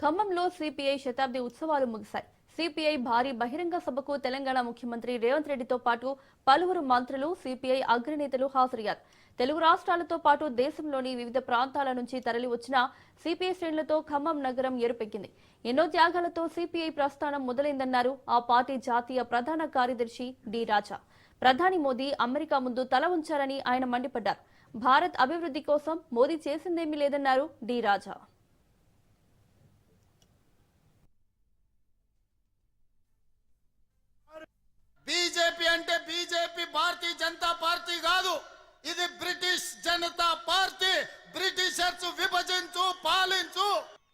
ఖమ్మంలో సిపిఐ శతాబ్ది ఉత్సవాలు ముగిశాయి. సిపిఐ భారీ బహిరంగ సభకు తెలంగాణ ముఖ్యమంత్రి రేవంత్ రెడ్డితో పాటు పలువురు మంత్రులు, సిపిఐ అగ్రనేతలు హాజరయ్యారు. తెలుగు రాష్ట్రాలతో పాటు దేశంలోని వివిధ ప్రాంతాల నుంచి తరలి వచ్చిన సిపిఐ శ్రేణులతో ఖమ్మం నగరం ఎరుపెక్కింది. ఎన్నో త్యాగాలతో సిపిఐ ప్రస్థానం మొదలైందన్నారు ఆ పార్టీ జాతీయ ప్రధాన కార్యదర్శి డి రాజా. ప్రధాని మోదీ అమెరికా ముందు తల ఉంచారని ఆయన మండిపడ్డారు. భారత్ అభివృద్ధి కోసం మోదీ చేసిందేమీ లేదన్నారు డి రాజా. బీజేపీ అంటే బీజేపీ భారతీయ జనతా పార్టీ కాదు, ఇది బ్రిటిష్ జనతా పార్టీ. బ్రిటిషర్స్ విభజించు, పాలించు,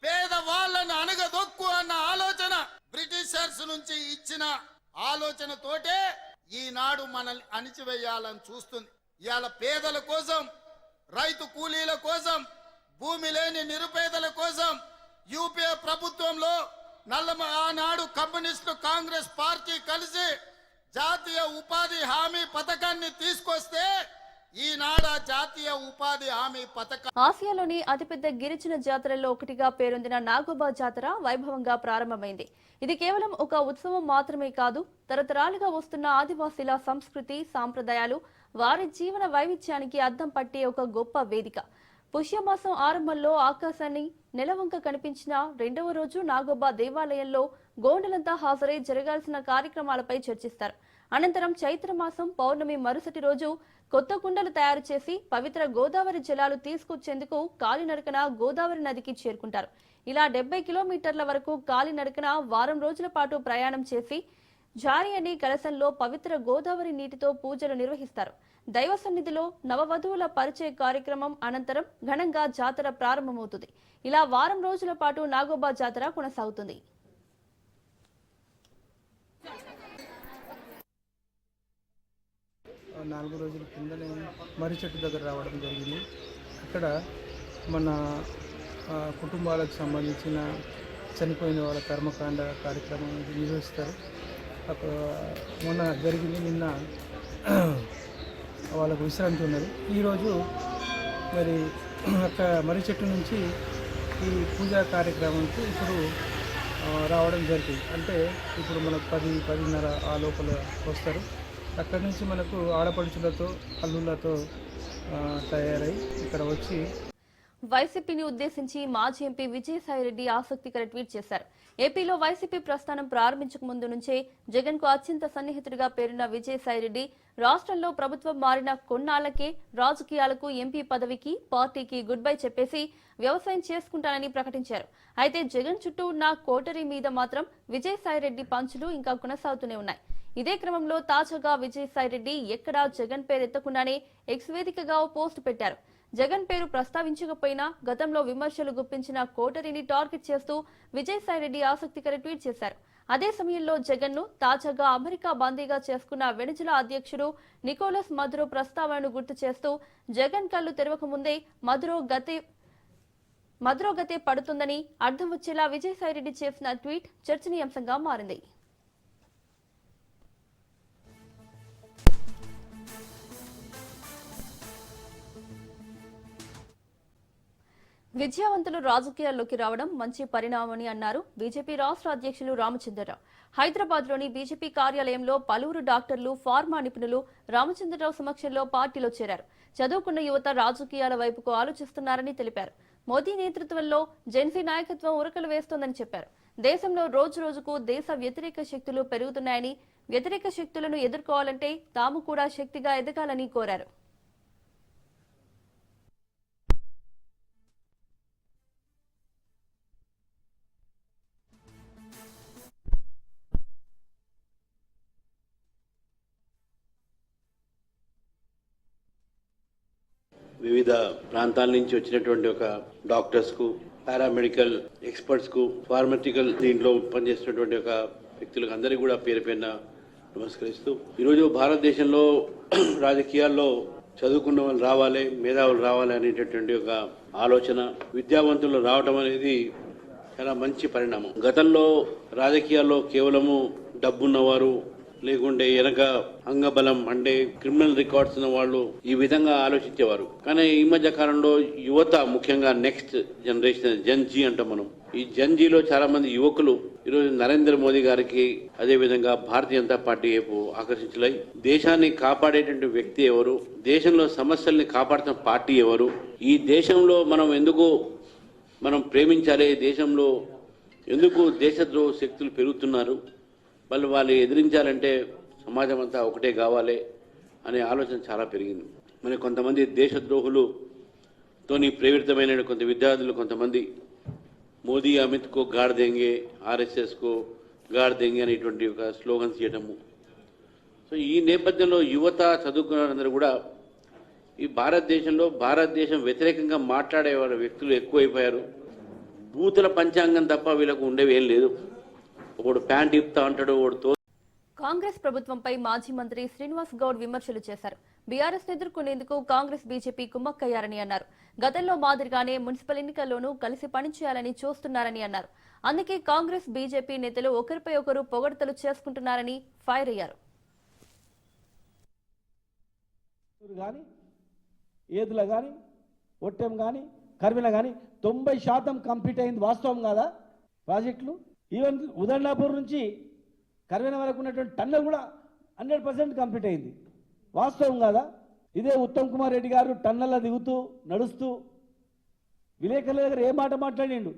పేదవాళ్లను అణగదొక్కు అన్న ఆలోచన బ్రిటిషర్స్ నుంచి ఇచ్చిన ఆలోచనతోటే ఈనాడు మనల్ని అణిచివేయాలని చూస్తుంది. ఇవాళ పేదల కోసం, రైతు కూలీల కోసం, భూమి లేని నిరుపేదల కోసం యూపీఏ ప్రభుత్వంలో ఆనాడు కమ్యూనిస్టు కాంగ్రెస్ పార్టీ కలిసి జాతీయ ఉపాధి హామీ పథకాన్ని తీసుకొస్తే ఈనాడు జాతీయ ఉపాధి హామీ పథకం. ఆసియాలోని అతిపెద్ద గిరిజన జాతరల్లో ఒకటిగా పేరొందిన నాగోబా జాతర వైభవంగా ప్రారంభమైంది. ఇది కేవలం ఒక ఉత్సవం మాత్రమే కాదు, తరతరాలుగా వస్తున్న ఆదివాసీల సంస్కృతి, సాంప్రదాయాలు, వారి జీవన వైవిధ్యానికి అద్దం పట్టే ఒక గొప్ప వేదిక. పుష్యమాసం ఆరంభంలో ఆకాశాన్ని నెలవంక కనిపించిన రెండవ రోజు నాగోబా దేవాలయంలో గోండలంతా హాజరై జరగాల్సిన కార్యక్రమాలపై చర్చిస్తారు. అనంతరం చైత్రమాసం పౌర్ణమి మరుసటి రోజు కొత్త కుండలు తయారు చేసి పవిత్ర గోదావరి జలాలు తీసుకొచ్చేందుకు కాలినడకన గోదావరి నదికి చేరుకుంటారు. ఇలా 70 కిలోమీటర్ల వరకు కాలినడకన వారం రోజుల పాటు ప్రయాణం చేసి జారి అని కలశంలో పవిత్ర గోదావరి నీటితో పూజలు నిర్వహిస్తారు. దైవ సన్నిధిలో నవవధువుల పరిచయ కార్యక్రమం అనంతరం ఘనంగా జాతర ప్రారంభమవుతుంది. ఇలా వారం రోజుల పాటు నాగోబా జాతర కొనసాగుతుంది. నాలుగు రోజుల కిందనే మర్రి చెట్టు దగ్గర రావడం జరిగింది. అక్కడ మన కుటుంబాలకు సంబంధించిన చనిపోయిన వాళ్ళ కర్మకాండ కార్యక్రమం నిర్వహిస్తారు. అక్కడ మొన్న జరిగింది, నిన్న వాళ్ళకు విశ్రాంతి ఉన్నది. ఈరోజు మరి అక్కడ మర్రి చెట్టు నుంచి ఈ పూజా కార్యక్రమానికి ఇప్పుడు రావడం జరిగింది. అంటే ఇప్పుడు మనకు 10-10:30 ఆ లోపల వస్తారు. అక్కడి నుంచి మనకు ఆడపడుచులతో, అల్లులతో తయారై ఇక్కడ వచ్చి వైసీపీని ఉద్దేశించి మాజీ ఎంపీ విజయసాయిరెడ్డి ఆసక్తికర ట్వీట్ చేశారు. ఏపీలో వైసీపీ ప్రస్థానం ప్రారంభించక ముందు నుంచే జగన్ కు అత్యంత సన్నిహితుడిగా పేరున్న విజయసాయిరెడ్డి రాష్ట్రంలో ప్రభుత్వం మారిన కొన్నాళ్లకే రాజకీయాలకు, ఎంపీ పదవికి, పార్టీకి గుడ్ బై చెప్పేసి వ్యవసాయం చేసుకుంటానని ప్రకటించారు. అయితే జగన్ చుట్టూ ఉన్న కోటరీ మీద మాత్రం విజయసాయిరెడ్డి పంచులు ఇంకా కొనసాగుతూనే ఉన్నాయి. ఇదే క్రమంలో తాజాగా విజయసాయిరెడ్డి ఎక్కడా జగన్ పేరు ఎత్తకుండానే ఎక్స్ వేదికగా ఓ పోస్ట్ పెట్టారు. జగన్ పేరు ప్రస్తావించకపోయినా గతంలో విమర్శలు గుప్పించిన కోటరీని టార్గెట్ చేస్తూ విజయసాయిరెడ్డి ఆసక్తికర ట్వీట్ చేశారు. అదే సమయంలో జగన్ ను తాజాగా అమెరికా బందీగా చేసుకున్న వెనిజులా అధ్యక్షుడు నికోలస్ మదురో ప్రస్తావనను గుర్తు చేస్తూ జగన్ కళ్లు తెరవక ముందే మదురో గతే పడుతుందని అర్థం వచ్చేలా విజయసాయిరెడ్డి చేసిన ట్వీట్ చర్చనీయాంశంగా మారింది. విద్యావంతులు రాజకీయాల్లోకి రావడం మంచి పరిణామమని అన్నారు బీజేపీ రాష్ట్ర అధ్యక్షులు రామచంద్రరావు. హైదరాబాద్ లోని బీజేపీ కార్యాలయంలో పలువురు డాక్టర్లు, ఫార్మా నిపుణులు రామచంద్రరావు సమక్షంలో పార్టీలో చేరారు. చదువుకున్న యువత రాజకీయాల వైపుకు ఆలోచిస్తున్నారని తెలిపారు. మోదీ నేతృత్వంలో జెన్సీ నాయకత్వం ఉరకలు వేస్తోందని చెప్పారు. దేశంలో రోజు రోజుకు దేశ వ్యతిరేక శక్తులు పెరుగుతున్నాయని, వ్యతిరేక శక్తులను ఎదుర్కోవాలంటే తాము కూడా శక్తిగా ఎదగాలని కోరారు. వివిధ ప్రాంతాల నుంచి వచ్చినటువంటి ఒక డాక్టర్స్ కు, పారామెడికల్ ఎక్స్పర్ట్స్ కు, ఫార్మటికల్ దీంట్లో పనిచేస్తున్నటువంటి ఒక వ్యక్తులకు అందరికీ కూడా పేరు పేరున నమస్కరిస్తూ, ఈరోజు భారతదేశంలో రాజకీయాల్లో చదువుకున్న వాళ్ళు రావాలి, మేధావులు రావాలి అనేటటువంటి ఒక ఆలోచన, విద్యావంతులు రావడం అనేది చాలా మంచి పరిణామం. గతంలో రాజకీయాల్లో కేవలము డబ్బున్నవారు, లేకుంటే వెనక అంగబలం అంటే క్రిమినల్ రికార్డ్స్ ఉన్న వాళ్ళు ఈ విధంగా ఆలోచించేవారు. కానీ ఈ మధ్య కాలంలో యువత, ముఖ్యంగా నెక్స్ట్ జనరేషన్ జెన్ జీ అంటాం మనం, ఈ జన్జీలో చాలా మంది యువకులు ఈరోజు నరేంద్ర మోదీ గారికి అదేవిధంగా భారతీయ జనతా పార్టీ వైపు ఆకర్షించలై దేశాన్ని కాపాడేటువంటి వ్యక్తి ఎవరు, దేశంలో సమస్యల్ని కాపాడుతున్న పార్టీ ఎవరు, ఈ దేశంలో మనం ప్రేమించాలి, దేశంలో ఎందుకు దేశద్రోహ శక్తులు పెరుగుతున్నారు, వాళ్ళు ఎదిరించాలంటే సమాజం అంతా ఒకటే కావాలి అనే ఆలోచన చాలా పెరిగింది. మరి కొంతమంది దేశద్రోహులతోని ప్రేరితమైన కొంత విద్యార్థులు కొంతమంది మోదీ అమిత్ కో గాడ్ దేంగే, ఆర్ఎస్ఎస్ కో గాడ్ దేంగే అనేటువంటి ఒక స్లోగన్స్ చేయటము. సో ఈ నేపథ్యంలో యువత చదువుకున్న కూడా ఈ భారతదేశం వ్యతిరేకంగా మాట్లాడే వ్యక్తులు ఎక్కువైపోయారు. బూతుల పంచాంగం తప్ప వీళ్ళకు ఉండేవి ఏం లేదు. ఒకడు ప్యాంట్ ఇప్తా అంటాడు, ఒకడు కాంగ్రెస్ ప్రభుత్వంపై మాజీ మంత్రి శ్రీనివాస్ గౌడ్ విమర్శలు చేశారు. బీఆర్ఎస్ ఎదుర్కొనేందుకు కాంగ్రెస్ బీజేపీ కుమ్మక్కయ్యారని అన్నారు. గతంలో మాదిరిగానే మున్సిపల్ ఎన్నికల్లోనూ కలిసి పనిచేయాలని చూస్తున్నారని అన్నారు. అందుకే కాంగ్రెస్ బీజేపీ నేతలు ఒకరిపై ఒకరు పొగడ్తలు చేసుకుంటున్నారని ఫైర్ అయ్యారు. ఏదుల కానీ ఒట్టెం కానీ కర్మిల కానీ 90% కంప్లీట్ అయింది. వాస్తవం కాదా? ప్రాజెక్టులు ఈవెన్ ఉదయనాపూర్ నుంచి కర్మిన వరకు ఉన్నటువంటి టన్నెల్ కూడా 100% కంప్లీట్ అయింది. వాస్తవం కాదా? ఇదే ఉత్తమ్ కుమార్ రెడ్డి గారు టన్నెల్లో దిగుతూ నడుస్తూ విలేకరుల దగ్గర ఏ మాట మాట్లాడిండు,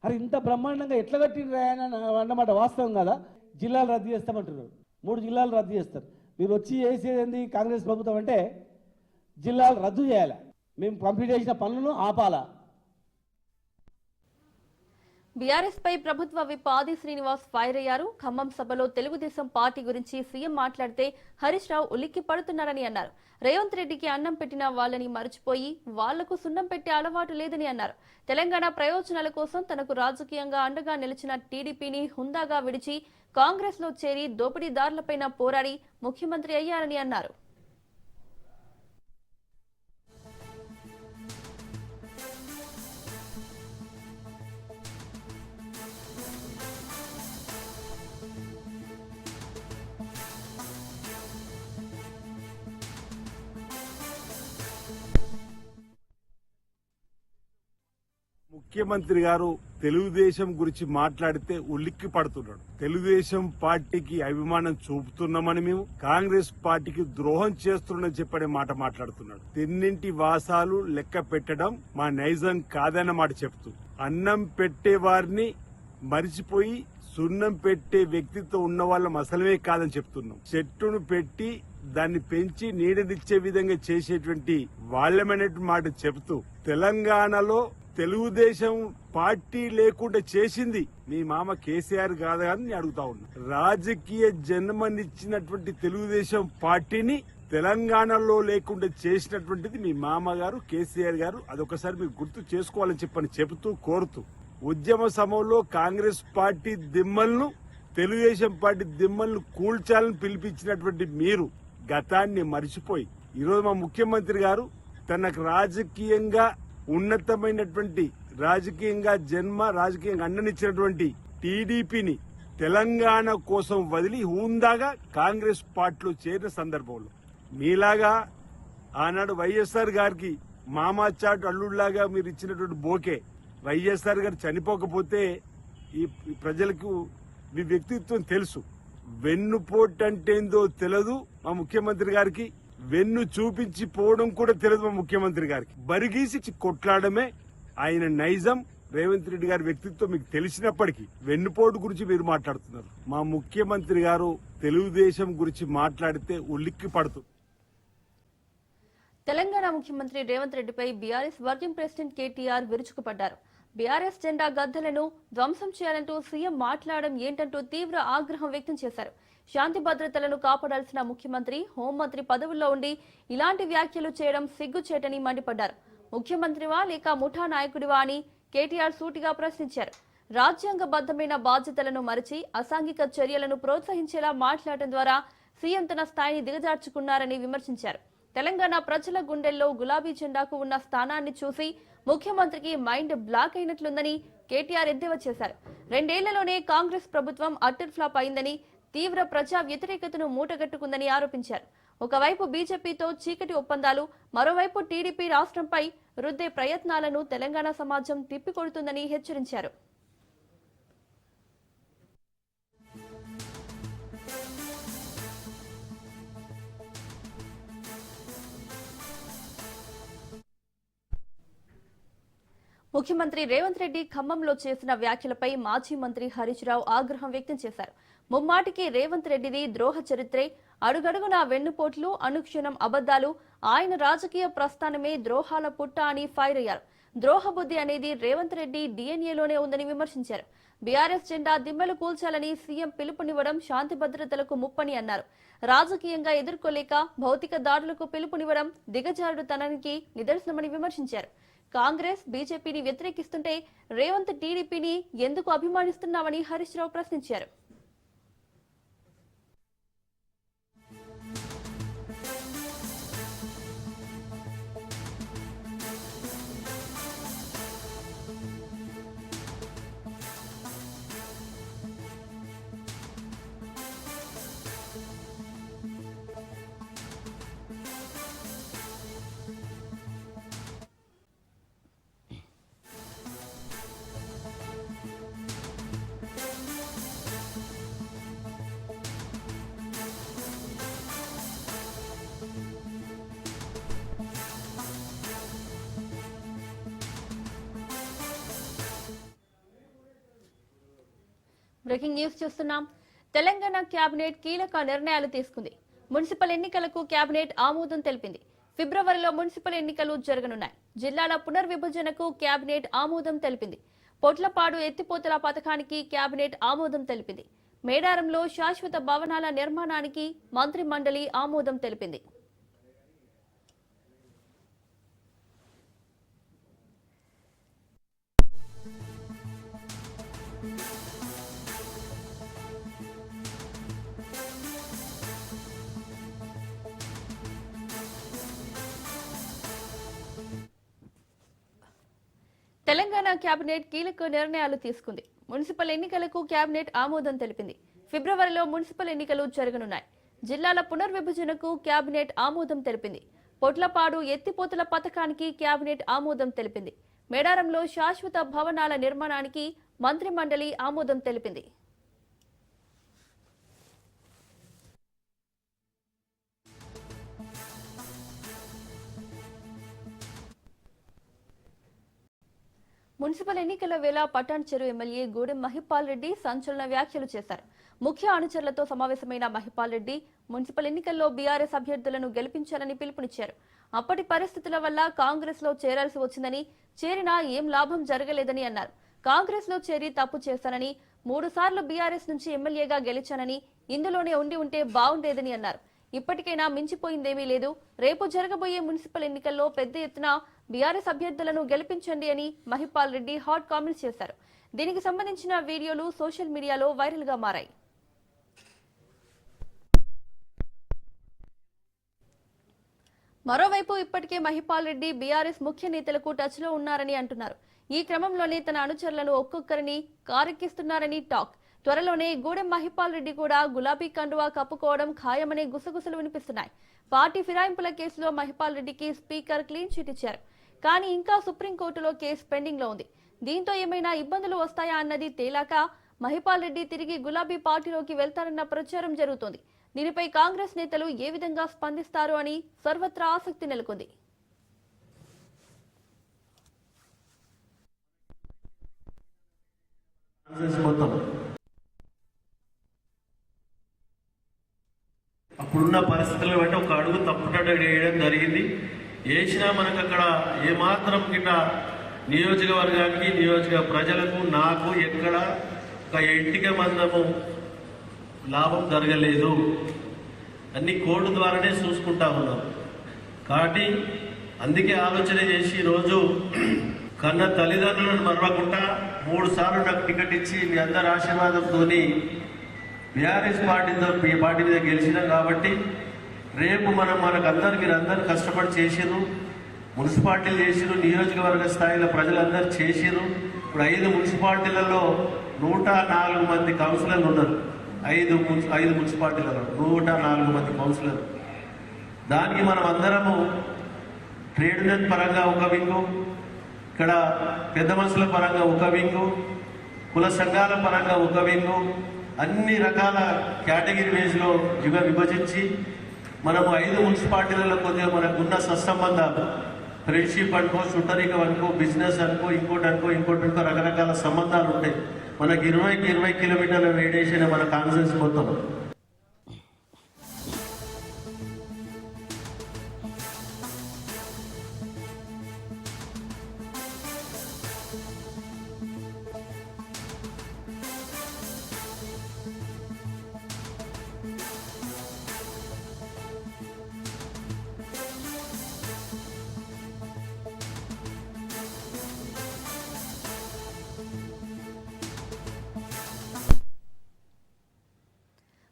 అరే ఇంత బ్రహ్మాండంగా ఎట్లా కట్టిండ్రు అన్నమాట. వాస్తవం కాదా? జిల్లాలు రద్దు చేస్తామంటున్నారు. 3 జిల్లాలు రద్దు చేస్తారు. మీరు వచ్చి చేసేది కాంగ్రెస్ ప్రభుత్వం అంటే జిల్లాలు రద్దు చేయాలి, మేము కంప్లీట్ చేసిన పనులను ఆపాలా. బీఆర్ఎస్ పై ప్రభుత్వ విప్ ఆది శ్రీనివాస్ ఫైర్ అయ్యారు. ఖమ్మం సభలో తెలుగుదేశం పార్టీ గురించి సీఎం మాట్లాడితే హరీష్ రావు ఉలిక్కి పడుతున్నారని అన్నారు. రేవంత్ రెడ్డికి అన్నం పెట్టిన వాళ్ళని మర్చిపోయి వాళ్లకు సున్నం పెట్టే అలవాటు లేదని అన్నారు. తెలంగాణ ప్రయోజనాల కోసం తనకు రాజకీయంగా అండగా నిలిచిన టీడీపీని హుందాగా విడిచి కాంగ్రెస్ లో చేరి దోపిడీదారులపైన పోరాడి ముఖ్యమంత్రి అయ్యారని అన్నారు. ముఖ్యమంత్రి గారు తెలుగుదేశం గురించి మాట్లాడితే ఉలిక్కి పడుతున్నాడు. తెలుగుదేశం పార్టీకి అభిమానం చూపుతున్నామని మేము కాంగ్రెస్ పార్టీకి ద్రోహం చేస్తున్నామని చెప్పనే మాట మాట్లాడుతున్నాడు. తిన్నింటి వాసాలు లెక్క పెట్టడం మా నైజం కాదన్న మాట చెప్తూ అన్నం పెట్టే వారిని మరిచిపోయి సున్నం పెట్టే వ్యక్తితో ఉన్న వాళ్ళం అసలమే కాదని చెప్తున్నాం. చెట్టును పెట్టి దాన్ని పెంచి నీడనిచ్చే విధంగా చేసేటువంటి వాళ్ళమనేటువంటి మాట చెబుతూ తెలంగాణలో తెలుగుదేశం పార్టీ లేకుండా చేసింది మీ మామ కేసీఆర్ కాదా అని అడుగుతా ఉన్నా. రాజకీయ జన్మనిచ్చినటువంటి తెలుగుదేశం పార్టీని తెలంగాణలో లేకుండా చేసినటువంటిది మీ మామగారు కేసీఆర్ గారు. అదొకసారి మీరు గుర్తు చేసుకోవాలని చెప్పని చెబుతూ కోరుతూ ఉద్యమ సమయంలో కాంగ్రెస్ పార్టీ దిమ్మలను తెలుగుదేశం పార్టీ దిమ్మలను కూల్చాలని పిలిపించినటువంటి మీరు గతాన్ని మరిచిపోయి ఈరోజు మా ముఖ్యమంత్రి గారు తనకు రాజకీయంగా ఉన్నతమైనటువంటి రాజకీయంగా అండనిచ్చినటువంటి టీడీపీని తెలంగాణ కోసం వదిలి హూందాగా కాంగ్రెస్ పార్టీలో చేరిన సందర్భంలో మీలాగా ఆనాడు వైఎస్ఆర్ గారికి మామాచాటు అల్లుళ్లాగా మీరు ఇచ్చినటువంటి బోకే వైఎస్ఆర్ గారు చనిపోకపోతే ఈ ప్రజలకు మీ వ్యక్తిత్వం తెలుసు. వెన్నుపోటు అంటే ఏందో తెలియదు మా ముఖ్యమంత్రి గారికి, వెన్ను చూపించి పోవడం కూడా తెలియదు మా ముఖ్యమంత్రి గారికి. బరిగీసి కొట్లాడమే ఆయన నైజం. రేవంత్ రెడ్డి గారి వ్యక్తిత్వం మీకు తెలిసినప్పటికీ వెన్నుపోటు గురించి మీరు మాట్లాడుతున్నారు. మా ముఖ్యమంత్రి గారు తెలుగుదేశం గురించి మాట్లాడితే ఉలిక్కి పడుతుంది. తెలంగాణ ముఖ్యమంత్రి రేవంత్ రెడ్డిపై బీఆర్ఎస్ వర్కింగ్ ప్రెసిడెంట్ కేటీఆర్ విరుచుకుపడ్డారు. బీఆర్ఎస్ జెండా గద్దెలను ధ్వంసం చేయాలంటూ సీఎం మాట్లాడడం ఏంటంటూ తీవ్ర ఆగ్రహం వ్యక్తం చేశారు. శాంతి భద్రతలను కాపాడాల్సిన ముఖ్యమంత్రి, హోంమంత్రి పదవుల్లో ఉండి ఇలాంటి వ్యాఖ్యలు చేయడం సిగ్గుచేటని మండిపడ్డారు. ముఖ్యమంత్రివా లేక ముఠా నాయకుడివా అని కేటీఆర్ సూటిగా ప్రశ్నించారు. రాజ్యాంగబద్ధమైన బాధ్యతలను మరిచి అసాంఘిక చర్యలను ప్రోత్సహించేలా మాట్లాడటం ద్వారా సీఎం తన స్థాయిని దిగజార్చుకున్నారని విమర్శించారు. తెలంగాణ ప్రజల గుండెల్లో గులాబీ జెండాకు ఉన్న స్థానాన్ని చూసి ముఖ్యమంత్రికి మైండ్ బ్లాక్ అయినట్లుందని కేటీఆర్ ఎద్దేవా చేశారు. 2 ఏళ్లలోనే కాంగ్రెస్ ప్రభుత్వం అట్టర్ ఫ్లాప్ అయిందని, తీవ్ర ప్రజా వ్యతిరేకతను మూటగట్టుకుందని ఆరోపించారు. ఒకవైపు బీజేపీతో చీకటి ఒప్పందాలు, మరోవైపు టీడీపీ రాష్ట్రంపై రుద్దే ప్రయత్నాలను తెలంగాణ సమాజం తిప్పికొడుతుందని హెచ్చరించారు. ముఖ్యమంత్రి రేవంత్ రెడ్డి ఖమ్మంలో చేసిన వ్యాఖ్యలపై మాజీ మంత్రి హరీష్ రావు ఆగ్రహం వ్యక్తం చేశారు. ముమ్మాటికి రేవంత్ రెడ్డిది ద్రోహ చరిత్రే, అడుగడుగున వెన్నుపోట్లు, అనుక్షణం అబద్దాలు, ఆయన రాజకీయ ప్రస్థానమే ద్రోహాల పుట్ట అని ఫైర్ అయ్యారు. ద్రోహబుద్ధి అనేది రేవంత్ రెడ్డి డిఎన్ఏలోనే ఉందని విమర్శించారు. బీఆర్ఎస్ జెండా దిమ్మెలు కూల్చాలని సీఎం పిలుపునివ్వడం శాంతి భద్రతలకు ముప్పని అన్నారు. రాజకీయంగా ఎదుర్కోలేక భౌతిక దాడులకు పిలుపునివ్వడం దిగజారుడుతనానికి నిదర్శనమని విమర్శించారు. కాంగ్రెస్ బీజేపీని వ్యతిరేకిస్తుంటే రేవంత్ టీడీపీని ఎందుకు అభిమానిస్తున్నామని హరీష్ రావు ప్రశ్నించారు. బ్రేకింగ్ న్యూస్ చూస్తున్నాం. తెలంగాణ కేబినెట్ కీలక నిర్ణయాలు తీసుకుంది. మున్సిపల్ ఎన్నికలకు కేబినెట్ ఆమోదం తెలిపింది. ఫిబ్రవరిలో మున్సిపల్ ఎన్నికలు జరగనున్నాయి. జిల్లాల పునర్విభజనకు కేబినెట్ ఆమోదం తెలిపింది. పొట్లపాడు ఎత్తిపోతల పథకానికి కేబినెట్ ఆమోదం తెలిపింది. మేడారంలో శాశ్వత భవనాల నిర్మాణానికి మంత్రి మండలి ఆమోదం తెలిపింది. తెలంగాణ కేబినెట్ కీలక నిర్ణయాలు తీసుకుంది. మున్సిపల్ ఎన్నికలకు కేబినెట్ ఆమోదం తెలిపింది. ఫిబ్రవరిలో మున్సిపల్ ఎన్నికలు జరగనున్నాయి. జిల్లాల పునర్విభజనకు కేబినెట్ ఆమోదం తెలిపింది. పొట్లపాడు ఎత్తిపోతల పథకానికి కేబినెట్ ఆమోదం తెలిపింది. మేడారంలో శాశ్వత భవనాల నిర్మాణానికి మంత్రి మండలి ఆమోదం తెలిపింది. మున్సిపల్ ఎన్నికల వేళ పటాన్ చెరువు ఎమ్మెల్యే గూడెం మహిపాల్ రెడ్డి సంచలన వ్యాఖ్యలు చేశారు. ముఖ్య అనుచరులతో సమావేశమైన మహిపాల్ రెడ్డి మున్సిపల్ ఎన్నికల్లో బీఆర్ఎస్ అభ్యర్థులను గెలిపించాలని పిలుపునిచ్చారు. అప్పటి పరిస్థితుల వల్ల కాంగ్రెస్ లో చేరాల్సి వచ్చిందని, చేరినా ఏం లాభం జరగలేదని అన్నారు. కాంగ్రెస్ లో చేరి తప్పు చేశానని, 3 సార్లు బీఆర్ఎస్ నుంచి ఎమ్మెల్యేగా గెలిచానని, ఇందులోనే ఉంటే బాగుండేదని అన్నారు. ఇప్పటికైనా మించిపోయిందేమీ లేదు. రేపు జరగబోయే మున్సిపల్ ఎన్నికల్లో పెద్ద ఎత్తున బీఆర్ఎస్ అభ్యర్థులను గెలిపించండి అని మహిపాల్ రెడ్డి హాట్ కామెంట్స్ చేశారు. దీనికి సంబంధించిన వీడియోలు సోషల్ మీడియాలో వైరల్ గా మారాయి. మరోవైపు ఇప్పటికే మహిపాల్ రెడ్డి బీఆర్ఎస్ ముఖ్య నేతలకు టచ్ లో ఉన్నారని అంటున్నారు. ఈ క్రమంలోనే తన అనుచరులను ఒక్కొక్కరిని కారెక్కిస్తున్నారని టాక్. త్వరలోనే గూడెం మహిపాల్ రెడ్డి కూడా గులాబీ కండువా కప్పుకోవడం ఖాయమనే గుసగుసలు వినిపిస్తున్నాయి. పార్టీ ఫిరాయింపుల కేసులో మహిపాల్ రెడ్డికి స్పీకర్ క్లీన్ చిట్ ఇచ్చారు. కానీ ఇంకా సుప్రీంకోర్టులో కేసు పెండింగ్ లో ఉంది. దీంతో ఏమైనా ఇబ్బందులు వస్తాయా అన్నది తేలాక మహిపాల్ రెడ్డి తిరిగి గులాబీ పార్టీలోకి వెళ్తారన్న ప్రచారం జరుగుతోంది. దీనిపై కాంగ్రెస్ నేతలు ఏ విధంగా స్పందిస్తారు అని సర్వత్రా ఆసక్తి నెలకొంది. అప్పుడున్న పరిస్థితులను బట్టి ఒక అడుగు తప్పుటట్టు వేయడం జరిగింది. వేసినా మనకు అక్కడ ఏమాత్రం గిట్ట నియోజకవర్గానికి, నియోజక ప్రజలకు, నాకు ఎక్కడ ఒక ఎంటిక మందము లాభం జరగలేదు. అన్ని కోర్టు ద్వారానే చూసుకుంటా ఉన్నాం. కాబట్టి అందుకే ఆలోచన చేసి ఈరోజు కన్న తల్లిదండ్రులను మరవకుండా 3 సార్లు నాకు టికెట్ ఇచ్చి మీ అందరి ఆశీర్వాదంతో బీఆర్ఎస్ పార్టీ మీద గెలిచినాం. కాబట్టి రేపు మనకందరికి అందరూ కష్టపడి చేసిర్రు, మున్సిపాలిటీలు చేసిర్రు, నియోజకవర్గ స్థాయిలో ప్రజలందరూ చేసిర్రు. ఇప్పుడు 5 మున్సిపాలిటీలలో 104 మంది కౌన్సిలర్లు ఉన్నారు. 5 మున్సిపాలిటీలలో 104 మంది కౌన్సిలర్లు. దానికి మనం అందరము ట్రేడ్ యూనియన్ పరంగా ఒక వింగు, ఇక్కడ పెద్ద మనుషుల పరంగా ఒక వింగు, కుల సంఘాల పరంగా ఒక వింగు, అన్ని రకాల కేటగిరీ వేస్లో విభజించి మనము 5 మున్సిపాలిటీలలో కొద్దిగా మనకున్న సత్సంబంధాలు ఫ్రెండ్షిప్ అనుకో, చుట్టరికం అనుకో, బిజినెస్ అనుకో, ఇంకోటి అనుకో రకరకాల సంబంధాలు ఉంటాయి. మనకి 20 కిలోమీటర్ల రేడియేషన్ మన కాన్సెన్స్ మొత్తం.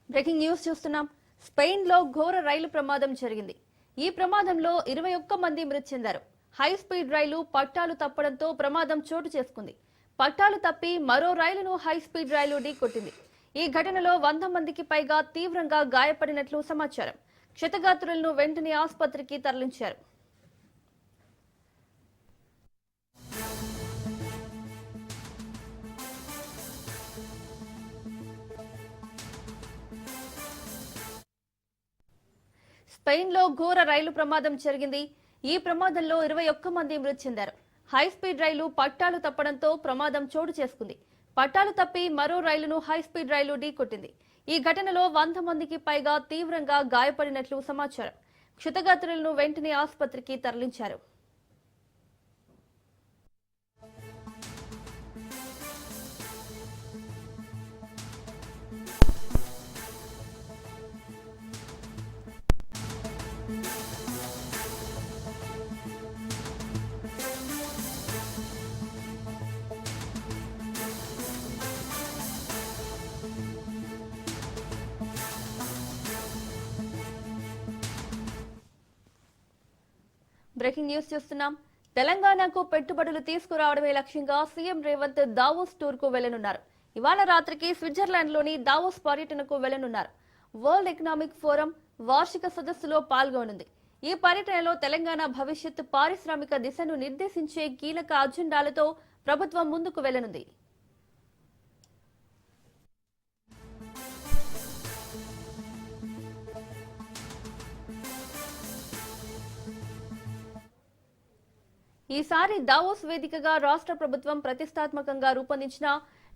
బ్రేకింగ్ న్యూస్ చూస్తున్నాం. స్పెయిన్ లో ఘోర రైలు ప్రమాదం జరిగింది. ఈ ప్రమాదంలో 21 మంది మృతి చెందారు. హై స్పీడ్ రైలు పట్టాలు తప్పడంతో ప్రమాదం చోటు చేసుకుంది. పట్టాలు తప్పి మరో రైలును హై స్పీడ్ రైలు ఢీకొట్టింది. ఈ ఘటనలో 100 మందికి పైగా తీవ్రంగా గాయపడినట్లు సమాచారం. క్షతగాత్రులను వెంటనే ఆసుపత్రికి తరలించారు. స్పెయిన్ లో ఘోర రైలు ప్రమాదం జరిగింది. ఈ ప్రమాదంలో 21 మంది మృతి చెందారు. హై స్పీడ్ రైలు పట్టాలు తప్పడంతో ప్రమాదం చోటు చేసుకుంది. పట్టాలు తప్పి మరో రైలును హై స్పీడ్ రైలు ఢీకొట్టింది. ఈ ఘటనలో 100 మందికి పైగా తీవ్రంగా గాయపడినట్లు సమాచారం. క్షతగాత్రులను వెంటనే ఆసుపత్రికి తరలించారు. బ్రేకింగ్ న్యూస్ చూస్తున్నాం. తెలంగాణకు పెట్టుబడులు తీసుకురావడమే లక్ష్యంగా సీఎం రేవంత్ దావోస్ టూర్ కు వెళ్లనున్నారు. ఇవాళ రాత్రికి స్విట్జర్లాండ్ లోని దావోస్ పర్యటనకు వెళ్లనున్నారు. వరల్డ్ ఎకనామిక్ ఫోరం వార్షిక సదస్సులో పాల్గొనుంది. ఈ పర్యటనలో తెలంగాణ భవిష్యత్ పారిశ్రామిక దిశను నిర్దేశించే కీలక అజెండాలతో ప్రభుత్వం ముందుకు వెళ్లనుంది. ఈసారి దావోస్ వేదికగా రాష్ట్ర ప్రభుత్వం ప్రతిష్టాత్మకంగా రూపొందించిన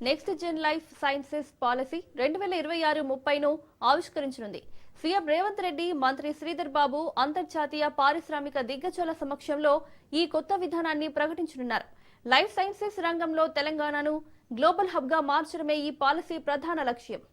next gen life sciences policy 2026-30ను ఆవిష్కరించనుంది. సీఎం రేవంత్ రెడ్డి, మంత్రి శ్రీధర్ బాబు అంతర్జాతీయ పారిశ్రామిక దిగ్గజాల సమక్షంలో ఈ కొత్త విధానాన్ని ప్రకటించనున్నారు. లైఫ్ సైన్సెస్ రంగంలో తెలంగాణను గ్లోబల్ హబ్ గా మార్చడమే ఈ పాలసీ ప్రధాన లక్ష్యం.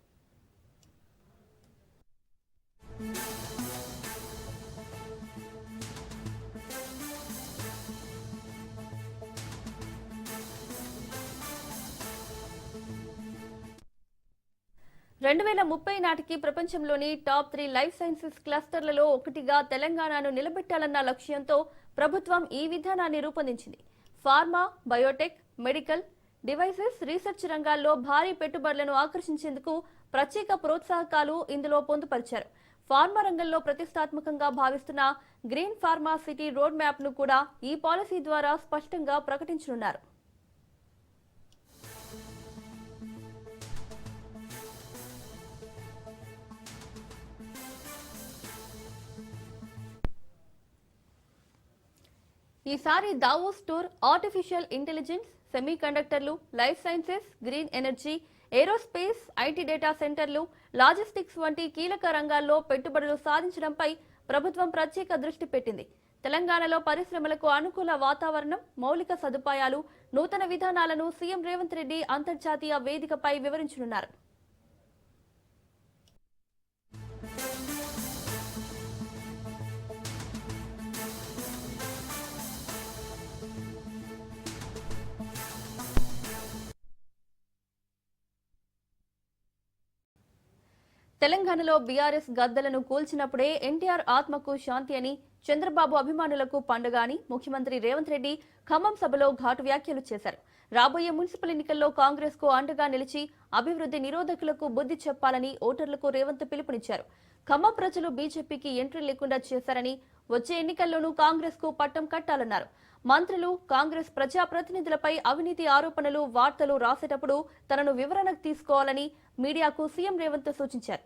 రెండు 2030 నాటికి ప్రపంచంలోని టాప్ 3 లైఫ్ సైన్సెస్ క్లస్టర్లలో ఒకటిగా తెలంగాణను నిలబెట్టాలన్న లక్ష్యంతో ప్రభుత్వం ఈ విధానాన్ని రూపొందించింది. Pharma, Biotech, medical devices, research రంగాల్లో భారీ పెట్టుబడులను ఆకర్షించేందుకు ప్రత్యేక ప్రోత్సాహకాలు ఇందులో పొందుపరిచారు. ఫార్మా రంగంలో ప్రతిష్టాత్మకంగా భావిస్తున్న green pharma city road map ను కూడా ఈ పాలసీ ద్వారా స్పష్టంగా ప్రకటించనున్నారు. ఈసారి Davos tour artificial intelligence, semi కండక్టర్లు, life sciences, green energy, aerospace, IT data సెంటర్లు, లాజిస్టిక్స్ వంటి కీలక రంగాల్లో పెట్టుబడులు సాధించడంపై ప్రభుత్వం ప్రత్యేక దృష్టి పెట్టింది. తెలంగాణలో పరిశ్రమలకు అనుకూల వాతావరణం, మౌలిక సదుపాయాలు, నూతన విధానాలను సీఎం రేవంత్ రెడ్డి అంతర్జాతీయ వేదికపై వివరించనున్నారు. తెలంగాణలో బీఆర్ఎస్ గద్దలను కూల్చినప్పుడే ఎన్టీఆర్ ఆత్మకు శాంతి అని, చంద్రబాబు అభిమానులకు పండుగ అని ముఖ్యమంత్రి రేవంత్ రెడ్డి ఖమ్మం సభలో ఘాటు వ్యాఖ్యలు చేశారు. రాబోయే మున్సిపల్ ఎన్నికల్లో కాంగ్రెస్ కు అండగా నిలిచి అభివృద్ధి నిరోధకులకు బుద్ధి చెప్పాలని ఓటర్లకు రేవంత్ పిలుపునిచ్చారు. ఖమ్మం ప్రజలు బీజేపీకి ఎంట్రీ లేకుండా చేశారని, వచ్చే ఎన్నికల్లోనూ కాంగ్రెస్ కు పట్టం కట్టాలన్నారు. మంత్రులు, కాంగ్రెస్ ప్రజాప్రతినిధులపై అవినీతి ఆరోపణలు, వార్తలు రాసేటప్పుడు తనను వివరణకు తీసుకోవాలని మీడియాకు సీఎం రేవంత్ సూచించారు.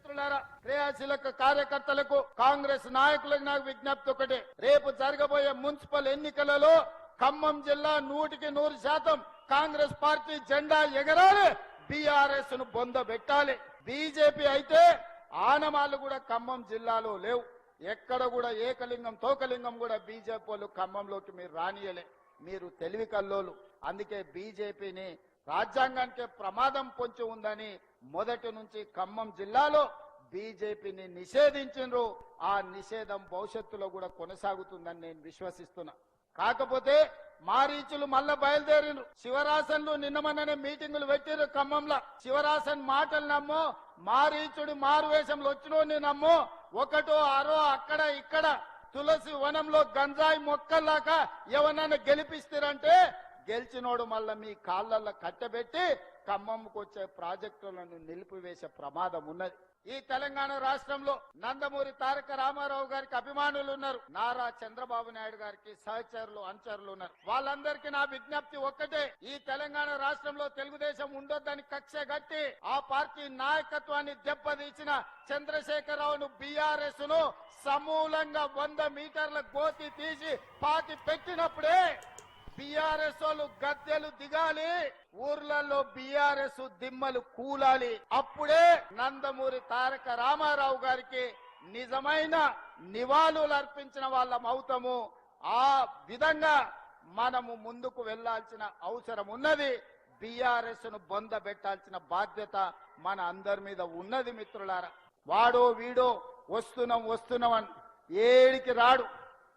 మిత్రులారా, క్రియాశీలక కార్యకర్తలకు, కాంగ్రెస్ నాయకులకు నాకు విజ్ఞప్తి ఒకటే. రేపు జరగబోయే మున్సిపల్ ఎన్నికలలో ఖమ్మం జిల్లా 100% కాంగ్రెస్ పార్టీ జెండా ఎగరాలి, బీఆర్ఎస్ ను బొందబెట్టాలి. బీజేపీ అయితే ఆనమాలు కూడా ఖమ్మం జిల్లాలో లేవు. ఎక్కడ కూడా ఏకలింగం తోకలింగం కూడా బీజేపీ వాళ్ళు ఖమ్మంలోకి మీరు రానియలే. మీరు తెలివి కల్లోలు. అందుకే బీజేపీని రాజ్యాంగానికి ప్రమాదం పొంచి ఉందని మొదటి నుంచి ఖమ్మం జిల్లాలో బీజేపీని నిషేధించిండ్రు. ఆ నిషేధం భవిష్యత్తులో కూడా కొనసాగుతుందని నేను విశ్వసిస్తున్నా. కాకపోతే మారీచులు మళ్ళా బయలుదేరిండ్రు. శివరాసన్లు నిన్నమన్ననే మీటింగులు పెట్టిరు ఖమ్మంలో. శివరాసన్ మాటలు నమ్మో, మారీచుడు మారువేషంలో వచ్చినోని నమ్మో, ఒకటో అరో అక్కడ ఇక్కడ తులసి వనంలో గంజాయి మొక్కల్లాగా ఎవరన్నా గెలిపిస్తారంటే గెలిచినోడు మళ్ళా మీ కాళ్ళల్లో కట్టబెట్టి ఖమ్మంకు వచ్చే ప్రాజెక్టులను నిలిపివేసే ప్రమాదం ఉన్నది. ఈ తెలంగాణ రాష్ట్రంలో నందమూరి తారక రామారావు గారికి అభిమానులు ఉన్నారు. నారా చంద్రబాబు నాయుడు గారికి సహచరులు అనుచరులు ఉన్నారు. వాళ్ళందరికీ నా విజ్ఞప్తి ఒక్కటే. ఈ తెలంగాణ రాష్ట్రంలో తెలుగుదేశం ఉండొద్దని కక్ష గట్టి ఆ పార్టీ నాయకత్వాన్ని దెబ్బతీసిన చంద్రశేఖరరావును, బీఆర్ఎస్ ను సమూలంగా 100 మీటర్ల గోతి తీసి పాతి పెట్టినప్పుడే బీఆర్ఎస్ వాళ్ళు గద్దెలు దిగాలి, ఊర్లలో బీఆర్ఎస్ దిమ్మలు కూలాలి. అప్పుడే నందమూరి తారక రామారావు గారికి నిజమైన నివాళులు అర్పించిన వాళ్ళం అవుతాము. ఆ విధంగా మనము ముందుకు వెళ్లాల్సిన అవసరం ఉన్నది. బీఆర్ఎస్ ను బొందబెట్టాల్సిన బాధ్యత మన అందరి మీద ఉన్నది. మిత్రులారా, వాడో వీడో వస్తున్నాం అని ఏడికి రాడు.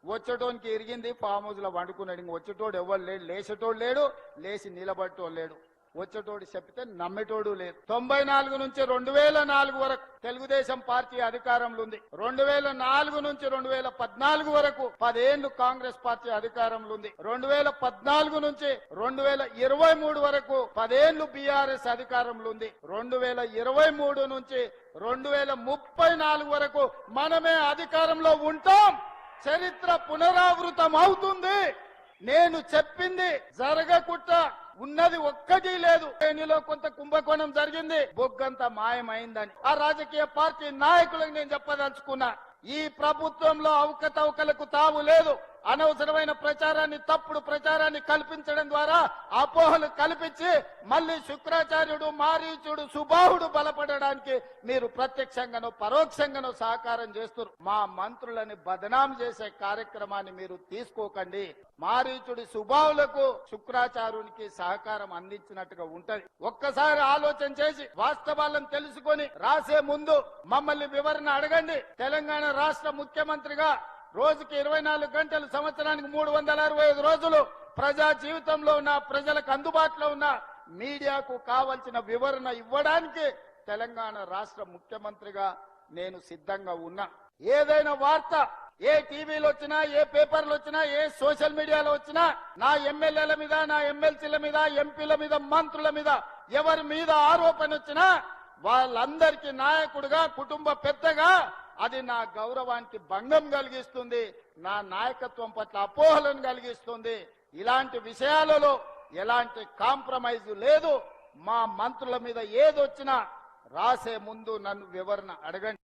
వచ్చేటోనికి ఇరిగింది, ఫామ్ హౌస్ లో వండుకున్నాడు. ఇంక వచ్చేటోడు ఎవరు లేడు, లేచేటోడు లేడు, లేచి నిలబట్టోడు లేడు. వచ్చేటోడు చెప్తే నమ్మేటోడు లేదు. 94 నుంచి 2004 వరకు తెలుగుదేశం పార్టీ అధికారంలో ఉంది. 2004 నుంచి 2014 వరకు 10 ఏళ్లు కాంగ్రెస్ పార్టీ అధికారంలో ఉంది. 2014 నుంచి 2023 వరకు 10 ఏళ్లు బీఆర్ఎస్ అధికారంలో ఉంది. 2023 నుంచి 2034 వరకు మనమే అధికారంలో ఉంటాం. చరిత్ర పునరావృతం అవుతుంది. నేను చెప్పింది జరగకుండా ఉన్నది ఒక్కటి లేదు. దీనిలో కొంత కుంభకోణం జరిగింది, బొగ్గంత మాయమైందని ఆ రాజకీయ పార్టీ నాయకులకు నేను చెప్పదలుచుకున్నా. ఈ ప్రభుత్వంలో అవకతవకలకు తావు లేదు. అనవసరమైన ప్రచారాన్ని, తప్పుడు ప్రచారాన్ని కల్పించడం ద్వారా అపోహలు కల్పించి మళ్ళీ శుక్రాచార్యుడు, మారీచుడు, సుబాహుడు బలపడడానికి మీరు ప్రత్యక్షంగానో పరోక్షంగానో సహకారం చేస్తారు. మా మంత్రులని బదనాం చేసే కార్యక్రమాన్ని మీరు తీసుకోకండి. మారీచుడి, సుబాహులకు శుక్రాచార్యునికి సహకారం అందించినట్టుగా ఉంటది. ఒక్కసారి ఆలోచన చేసి వాస్తవాలను తెలుసుకొని రాసే ముందు మమ్మల్ని వివరణ అడగండి. తెలంగాణ రాష్ట్ర ముఖ్యమంత్రిగా రోజుకి 24 గంటలు, సంవత్సరానికి 365 రోజులు ప్రజా జీవితంలో ఉన్న ప్రజలకు అందుబాటులో ఉన్న మీడియాకు కావలసిన వివరణ ఇవ్వడానికి తెలంగాణ రాష్ట్ర ముఖ్యమంత్రిగా నేను సిద్ధంగా ఉన్నా. ఏదైనా వార్త ఏ టీవీలో వచ్చినా, ఏ పేపర్లు వచ్చినా, ఏ సోషల్ మీడియాలో వచ్చినా నా ఎమ్మెల్యేల మీద, నా ఎమ్మెల్సీల మీద, ఎంపీల మీద, మంత్రుల మీద ఎవరి మీద ఆరోపణ వచ్చినా వాళ్ళందరికీ నాయకుడిగా, కుటుంబ పెద్దగా అది నా గౌరవానికి భంగం కలిగిస్తుంది, నా నాయకత్వం పట్ల అపోహలను కలిగిస్తుంది. ఇలాంటి విషయాలలో ఎలాంటి కాంప్రమైజ్ లేదు. మా మంత్రుల మీద ఏదొచ్చినా రాసే ముందు నన్ను వివరణ అడగండి.